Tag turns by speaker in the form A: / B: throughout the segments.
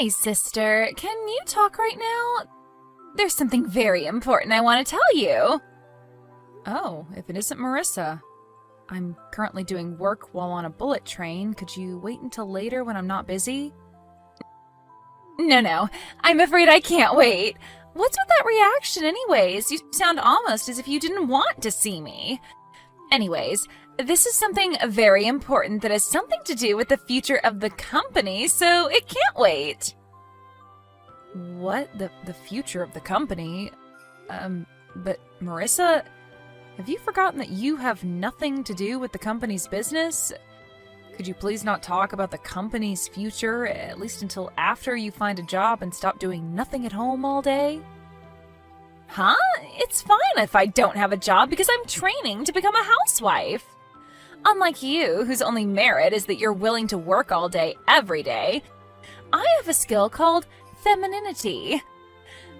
A: Hi, sister. Can you talk right now? There's something very important I want to tell you.
B: Oh, if it isn't Marissa. I'm currently doing work while on a bullet train. Could you wait until later when I'm not busy?
A: No. I'm afraid I can't wait. What's with that reaction anyways? You sound almost as if you didn't want to see me. Anyways, this is something very important that has something to do with the future of the company, so it can't wait.
B: What? The future of the company? But Marissa, have you forgotten that you have nothing to do with the company's business? Could you please not talk about the company's future, at least until after you find a job and stop doing nothing at home all day?
A: Huh? It's fine if I don't have a job because I'm training to become a housewife. Unlike you, whose only merit is that you're willing to work all day, every day, I have a skill called femininity.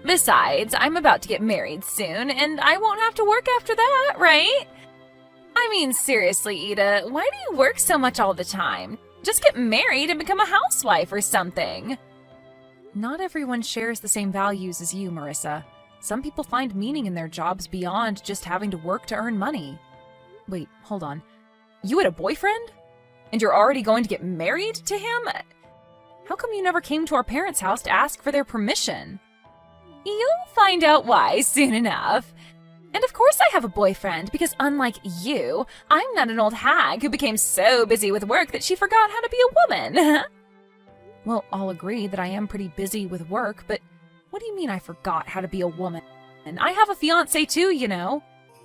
A: Besides, I'm about to get married soon, and I won't have to work after that, right? I mean, seriously, Ida, why do you work so much all the time? Just get married and become a housewife or something.
B: Not everyone shares the same values as you, Marissa. Some people find meaning in their jobs beyond just having to work to earn money. Wait, hold on. You had a boyfriend? And you're already going to get married to him? How come you never came to our parents' house to ask for their permission?
A: You'll find out why soon enough. And of course I have a boyfriend, because unlike you, I'm not an old hag who became so busy with work that she forgot how to be a woman.
B: Well, I'll agree that I am pretty busy with work, but what do you mean I forgot how to be a woman? And I have a fiancé too, you know.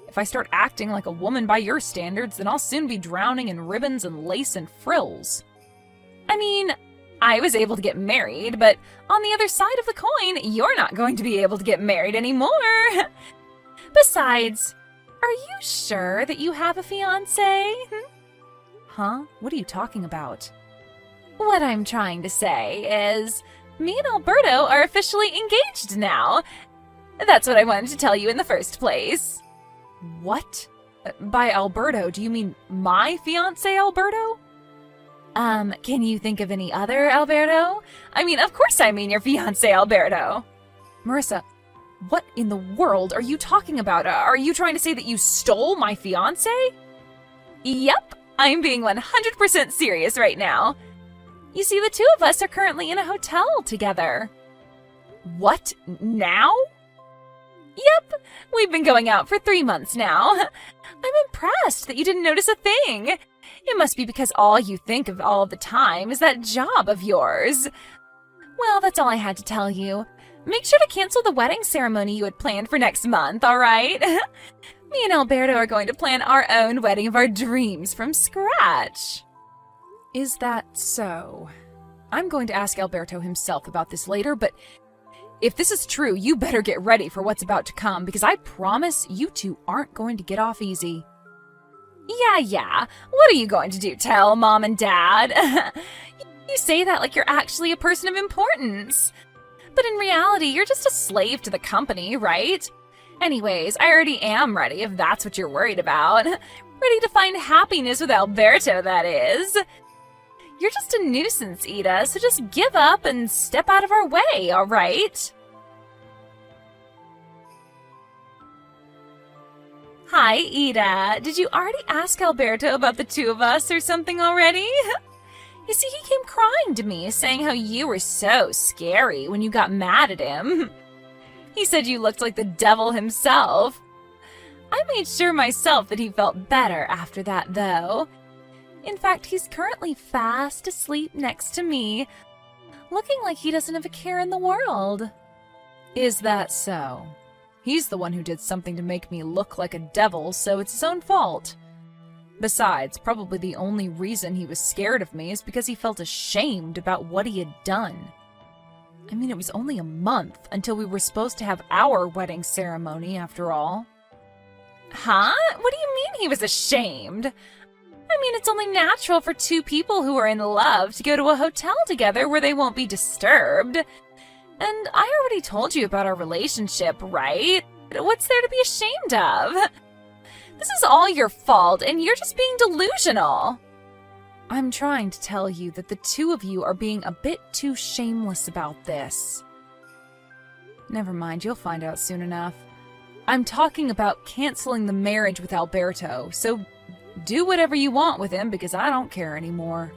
B: If I start acting like a woman by your standards, then I'll soon be drowning in ribbons and lace and frills.
A: I mean, I was able to get married, but on the other side of the coin, you're not going to be able to get married anymore. Besides, are you sure that you have a fiancé?
B: Huh? What are you talking about?
A: What I'm trying to say is, me and Alberto are officially engaged now. That's what I wanted to tell you in the first place.
B: What? By Alberto, do you mean my fiancé, Alberto?
A: Can you think of any other Alberto? I mean, of course I mean your fiancé, Alberto.
B: Marissa, what in the world are you talking about? Are you trying to say that you stole my fiancé?
A: Yep, I'm being 100% serious right now. You see, the two of us are currently in a hotel together.
B: What? Now?
A: Yep, we've been going out for 3 months now. I'm impressed that you didn't notice a thing. It must be because all you think of all the time is that job of yours. Well, that's all I had to tell you. Make sure to cancel the wedding ceremony you had planned for next month, all right? Me and Alberto are going to plan our own wedding of our dreams from scratch.
B: Is that so? I'm going to ask Alberto himself about this later, but if this is true, you better get ready for what's about to come, because I promise you two aren't going to get off easy.
A: Yeah. What are you going to do, tell Mom and Dad? You say that like you're actually a person of importance. But in reality, you're just a slave to the company, right? Anyways, I already am ready, if that's what you're worried about. Ready to find happiness with Alberto, that is. You're just a nuisance, Ida, so just give up and step out of our way, all right? Hi, Ida. Did you already ask Alberto about the two of us or something already? You see, he came crying to me, saying how you were so scary when you got mad at him. He said you looked like the devil himself. I made sure myself that he felt better after that, though. In fact, he's currently fast asleep next to me, looking like he doesn't have a care in the world.
B: Is that so? He's the one who did something to make me look like a devil, so it's his own fault. Besides, probably the only reason he was scared of me is because he felt ashamed about what he had done. I mean, it was only a month until we were supposed to have our wedding ceremony, after all.
A: Huh? What do you mean he was ashamed? I mean, it's only natural for two people who are in love to go to a hotel together where they won't be disturbed. And I already told you about our relationship, right? What's there to be ashamed of? This is all your fault, and you're just being delusional.
B: I'm trying to tell you that the two of you are being a bit too shameless about this. Never mind, you'll find out soon enough. I'm talking about canceling the marriage with Alberto, so do whatever you want with him because I don't care anymore.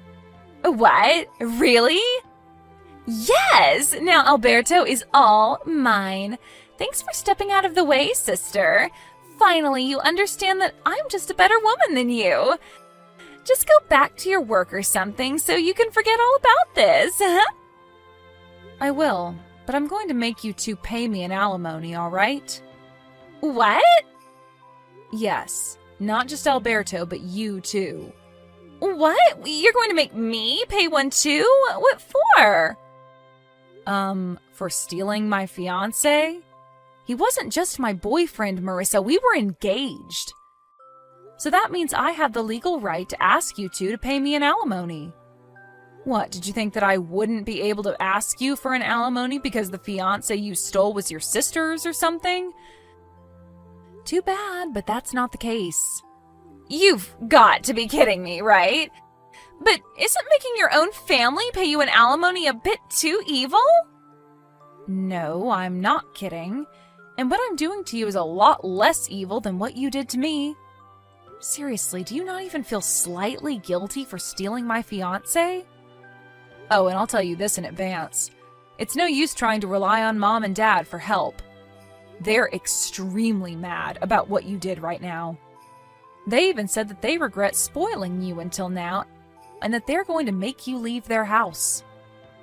A: What? Really? Yes! Now Alberto is all mine. Thanks for stepping out of the way, sister. Finally, you understand that I'm just a better woman than you. Just go back to your work or something so you can forget all about this.
B: I will, but I'm going to make you two pay me an alimony, all right?
A: What?
B: Yes, not just Alberto, but you too.
A: What? You're going to make me pay one too? What for?
B: For stealing my fiancé? He wasn't just my boyfriend, Marissa. We were engaged. So that means I have the legal right to ask you two to pay me an alimony. What, did you think that I wouldn't be able to ask you for an alimony because the fiancé you stole was your sister's or something? Too bad, but that's not the case.
A: You've got to be kidding me, right? But isn't making your own family pay you an alimony a bit too evil?
B: No, I'm not kidding. And what I'm doing to you is a lot less evil than what you did to me. Seriously, do you not even feel slightly guilty for stealing my fiancé? Oh, and I'll tell you this in advance. It's no use trying to rely on Mom and Dad for help. They're extremely mad about what you did right now. They even said that they regret spoiling you until now, and that they're going to make you leave their house.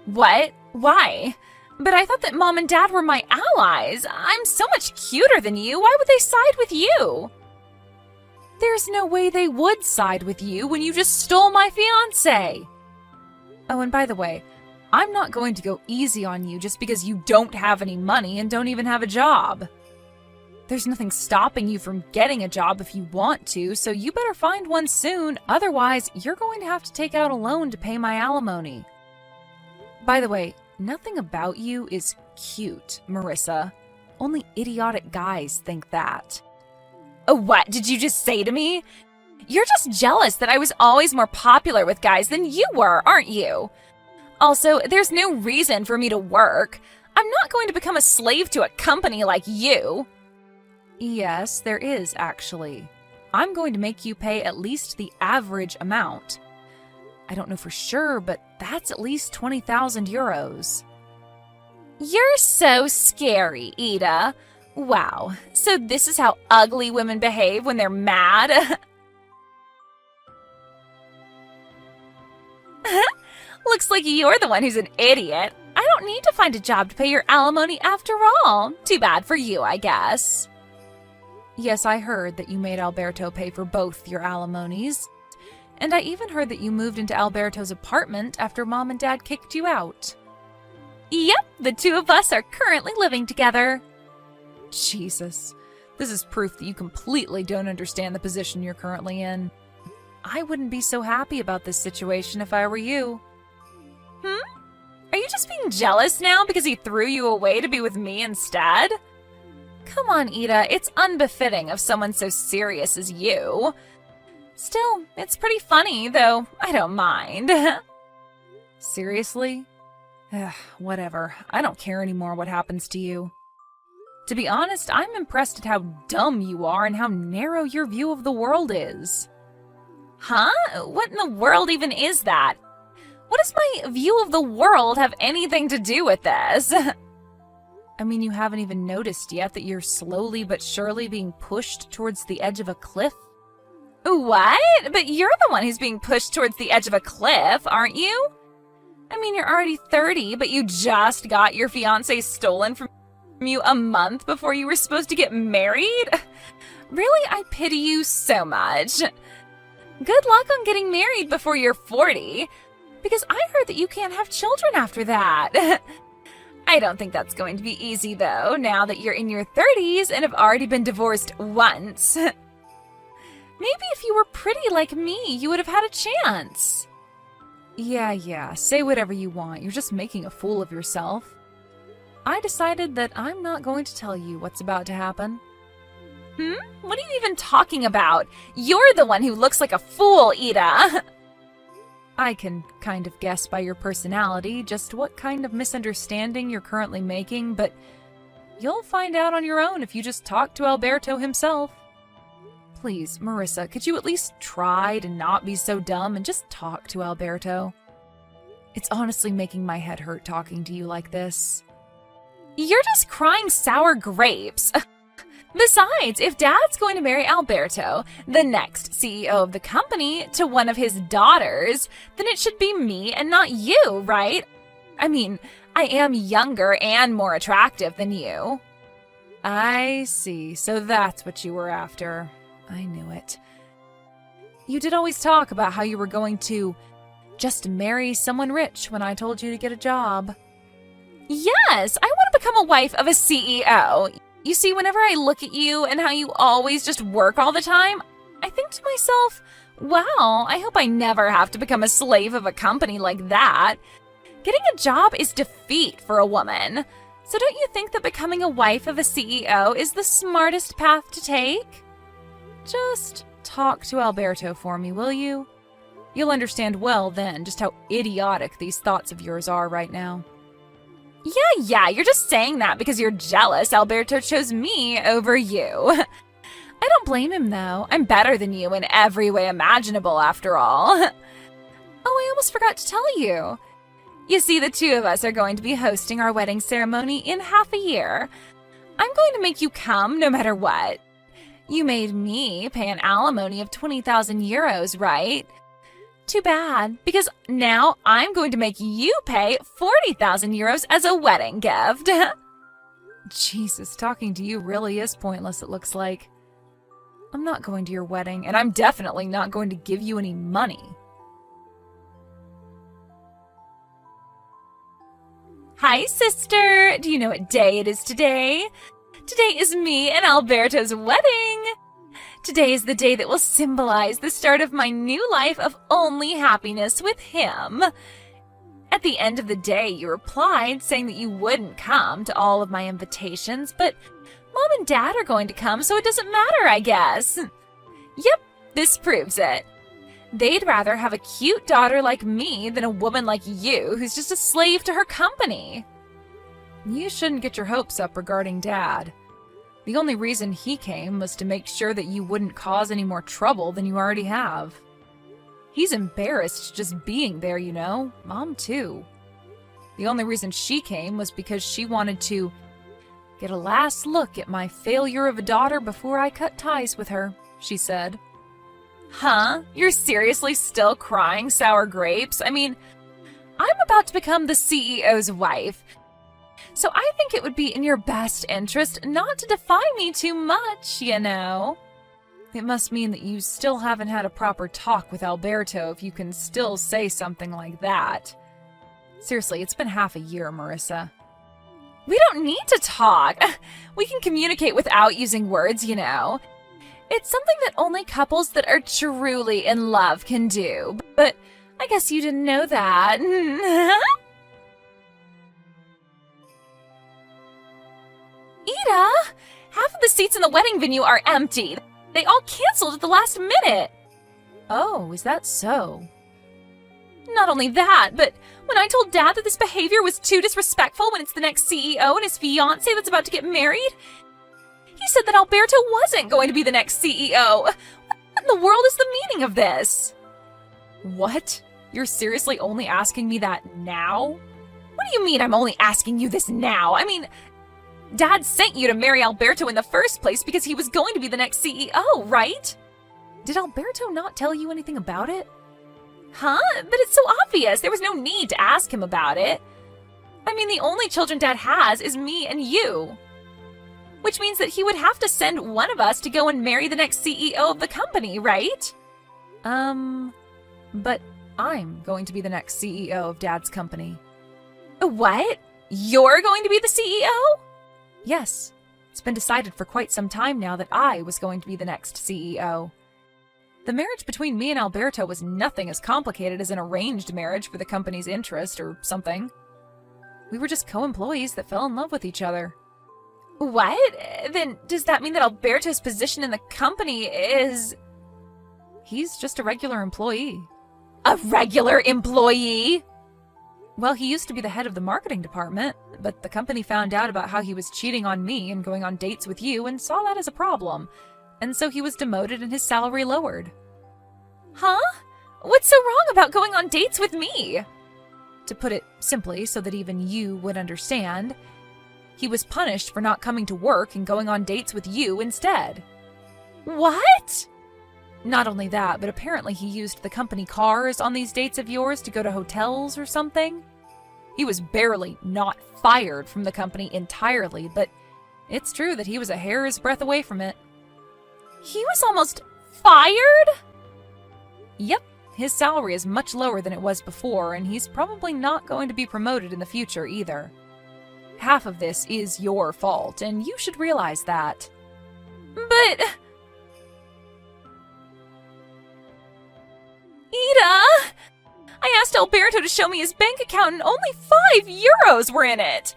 A: What? Why? But I thought that Mom and Dad were my allies. I'm so much cuter than you. Why would they side with you?
B: There's no way they would side with you when you just stole my fiancé. Oh, and by the way, I'm not going to go easy on you just because you don't have any money and don't even have a job. There's nothing stopping you from getting a job if you want to, so you better find one soon. Otherwise, you're going to have to take out a loan to pay my alimony. By the way, nothing about you is cute, Marissa. Only idiotic guys think that.
A: What did you just say to me? You're just jealous that I was always more popular with guys than you were, aren't you? Also, there's no reason for me to work. I'm not going to become a slave to a company like you.
B: Yes, there is, actually. I'm going to make you pay at least the average amount. I don't know for sure, but that's at least 20,000 euros.
A: You're so scary, Ida. Wow, so this is how ugly women behave when they're mad? Looks like you're the one who's an idiot. I don't need to find a job to pay your alimony after all. Too bad for you, I guess.
B: Yes, I heard that you made Alberto pay for both your alimonies. And I even heard that you moved into Alberto's apartment after Mom and Dad kicked you out.
A: Yep, the two of us are currently living together.
B: Jesus, this is proof that you completely don't understand the position you're currently in. I wouldn't be so happy about this situation if I were you.
A: Are you just being jealous now because he threw you away to be with me instead? Come on, Ida, it's unbefitting of someone so serious as you. Still, it's pretty funny, though I don't mind.
B: Seriously? Whatever. I don't care anymore what happens to you. To be honest, I'm impressed at how dumb you are and how narrow your view of the world is.
A: Huh? What in the world even is that? What does my view of the world have anything to do with this?
B: I mean, you haven't even noticed yet that you're slowly but surely being pushed towards the edge of a cliff?
A: What? But you're the one who's being pushed towards the edge of a cliff, aren't you? I mean, you're already 30, but you just got your fiancé stolen from you a month before you were supposed to get married? Really, I pity you so much. Good luck on getting married before you're 40, because I heard that you can't have children after that. I don't think that's going to be easy, though, now that you're in your 30s and have already been divorced once. Maybe if you were pretty like me, you would have had a chance.
B: Yeah, say whatever you want. You're just making a fool of yourself. I decided that I'm not going to tell you what's about to happen.
A: What are you even talking about? You're the one who looks like a fool, Ida.
B: I can kind of guess by your personality just what kind of misunderstanding you're currently making, but you'll find out on your own if you just talk to Alberto himself. Please, Marissa, could you at least try to not be so dumb and just talk to Alberto? It's honestly making my head hurt talking to you like this.
A: You're just crying sour grapes. Besides, if Dad's going to marry Alberto, the next CEO of the company, to one of his daughters, then it should be me and not you, right? I mean, I am younger and more attractive than you.
B: I see. So that's what you were after. I knew it. You did always talk about how you were going to just marry someone rich when I told you to get a job.
A: Yes, I want to become a wife of a CEO. You see, whenever I look at you and how you always just work all the time, I think to myself, wow, I hope I never have to become a slave of a company like that. Getting a job is defeat for a woman. So don't you think that becoming a wife of a CEO is the smartest path to take?
B: Just talk to Alberto for me, will you? You'll understand well then just how idiotic these thoughts of yours are right now.
A: Yeah, you're just saying that because you're jealous Alberto chose me over you. I don't blame him, though. I'm better than you in every way imaginable, after all. Oh, I almost forgot to tell you. You see, the two of us are going to be hosting our wedding ceremony in half a year. I'm going to make you come no matter what. You made me pay an alimony of 20,000 euros, right? Too bad, because now I'm going to make you pay 40,000 euros as a wedding gift.
B: Jesus, talking to you really is pointless, it looks like. I'm not going to your wedding, and I'm definitely not going to give you any money.
A: Hi, sister. Do you know what day it is today? Today is me and Alberto's wedding. Today is the day that will symbolize the start of my new life of only happiness with him. At the end of the day, you replied saying that you wouldn't come to all of my invitations, but Mom and Dad are going to come, so it doesn't matter, I guess. Yep, this proves it. They'd rather have a cute daughter like me than a woman like you who's just a slave to her company.
B: You shouldn't get your hopes up regarding Dad. The only reason he came was to make sure that you wouldn't cause any more trouble than you already have. He's embarrassed just being there, you know. Mom, too. The only reason she came was because she wanted to get a last look at my failure of a daughter before I cut ties with her, she said.
A: Huh? You're seriously still crying sour grapes? I mean, I'm about to become the CEO's wife. So I think it would be in your best interest not to defy me too much, you know.
B: It must mean that you still haven't had a proper talk with Alberto if you can still say something like that. Seriously, it's been half a year, Marissa.
A: We don't need to talk. We can communicate without using words, you know. It's something that only couples that are truly in love can do. But I guess you didn't know that. Ida, half of the seats in the wedding venue are empty. They all canceled at the last minute.
B: Oh, is that so?
A: Not only that, but when I told Dad that this behavior was too disrespectful when it's the next CEO and his fiancée that's about to get married, he said that Alberto wasn't going to be the next CEO. What in the world is the meaning of this?
B: What? You're seriously only asking me that now?
A: What do you mean I'm only asking you this now? I mean, Dad sent you to marry Alberto in the first place because he was going to be the next CEO, right?
B: Did Alberto not tell you anything about it?
A: Huh? But it's so obvious. There was no need to ask him about it. I mean, the only children Dad has is me and you. Which means that he would have to send one of us to go and marry the next CEO of the company, right?
B: But I'm going to be the next CEO of Dad's company.
A: What? You're going to be the CEO?
B: Yes. It's been decided for quite some time now that I was going to be the next CEO. The marriage between me and Alberto was nothing as complicated as an arranged marriage for the company's interest or something. We were just co-employees that fell in love with each other.
A: What? Then does that mean that Alberto's position in the company is...
B: He's just a regular employee.
A: A regular employee?
B: Well, he used to be the head of the marketing department, but the company found out about how he was cheating on me and going on dates with you and saw that as a problem. And so he was demoted and his salary lowered.
A: Huh? What's so wrong about going on dates with me?
B: To put it simply, so that even you would understand, he was punished for not coming to work and going on dates with you instead.
A: What?
B: Not only that, but apparently he used the company cars on these dates of yours to go to hotels or something. He was barely not fired from the company entirely, but it's true that he was a hair's breadth away from it.
A: He was almost fired?
B: Yep, his salary is much lower than it was before, and he's probably not going to be promoted in the future either. Half of this is your fault, and you should realize that.
A: But... Ida! I asked Alberto to show me his bank account and only €5 were in it!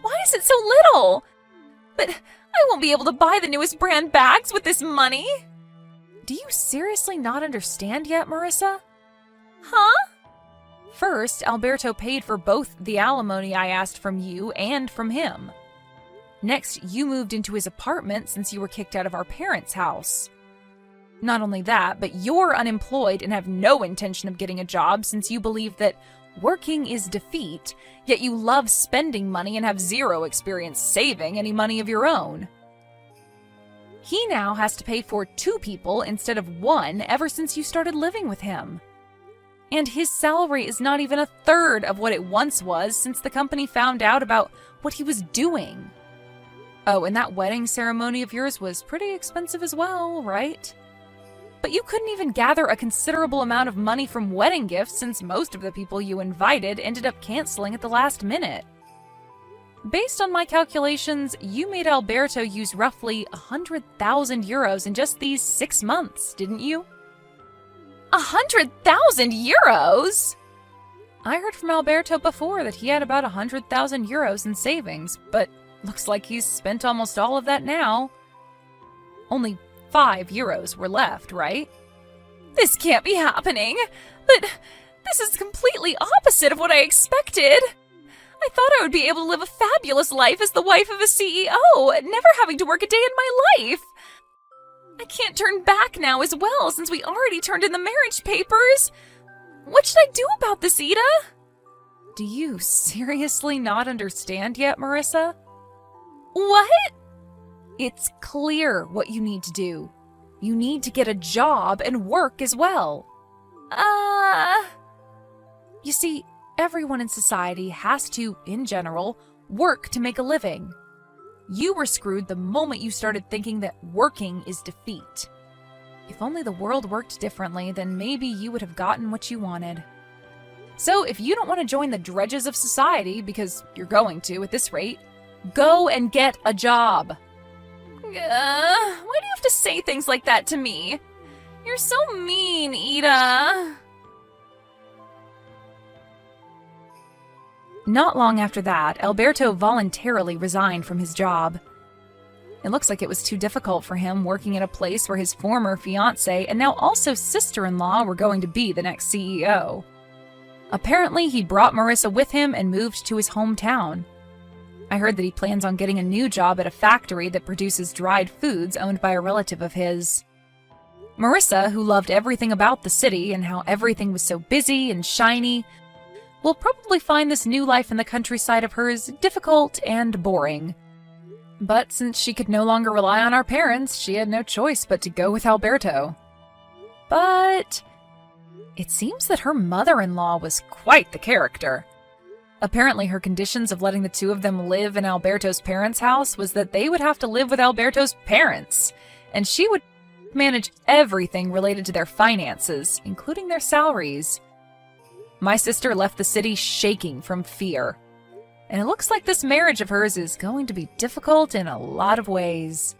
A: Why is it so little? But I won't be able to buy the newest brand bags with this money!
B: Do you seriously not understand yet, Marissa?
A: Huh?
B: First, Alberto paid for both the alimony I asked from you and from him. Next, you moved into his apartment since you were kicked out of our parents' house. Not only that, but you're unemployed and have no intention of getting a job since you believe that working is defeat, yet you love spending money and have zero experience saving any money of your own. He now has to pay for 2 people instead of 1 ever since you started living with him. And his salary is not even a third of what it once was since the company found out about what he was doing. Oh, and that wedding ceremony of yours was pretty expensive as well, right? But you couldn't even gather a considerable amount of money from wedding gifts since most of the people you invited ended up canceling at the last minute. Based on my calculations, you made Alberto use roughly €100,000 in just these 6 months, didn't you?
A: €100,000?
B: I heard from Alberto before that he had about €100,000 in savings, but looks like he's spent almost all of that now. Only €5 were left, right?
A: This can't be happening. But this is completely opposite of what I expected. I thought I would be able to live a fabulous life as the wife of a CEO, never having to work a day in my life. I can't turn back now as well, since we already turned in the marriage papers. What should I do about this, Ida?
B: Do you seriously not understand yet, Marissa?
A: What?
B: It's clear what you need to do. You need to get a job and work as well. You see, everyone in society has to, in general, work to make a living. You were screwed the moment you started thinking that working is defeat. If only the world worked differently, then maybe you would have gotten what you wanted. So if you don't want to join the dredges of society, because you're going to at this rate, go and get a job.
A: Why do you have to say things like that to me? You're so mean, Ida.
B: Not long after that, Alberto voluntarily resigned from his job. It looks like it was too difficult for him working at a place where his former fiancée and now also sister-in-law were going to be the next CEO. Apparently, he brought Marissa with him and moved to his hometown. I heard that he plans on getting a new job at a factory that produces dried foods owned by a relative of his. Marissa, who loved everything about the city and how everything was so busy and shiny, will probably find this new life in the countryside of hers difficult and boring. But since she could no longer rely on our parents, she had no choice but to go with Alberto. But it seems that her mother-in-law was quite the character. Apparently her conditions of letting the two of them live in Alberto's parents' house was that they would have to live with Alberto's parents, and she would manage everything related to their finances, including their salaries. My sister left the city shaking from fear, and it looks like this marriage of hers is going to be difficult in a lot of ways.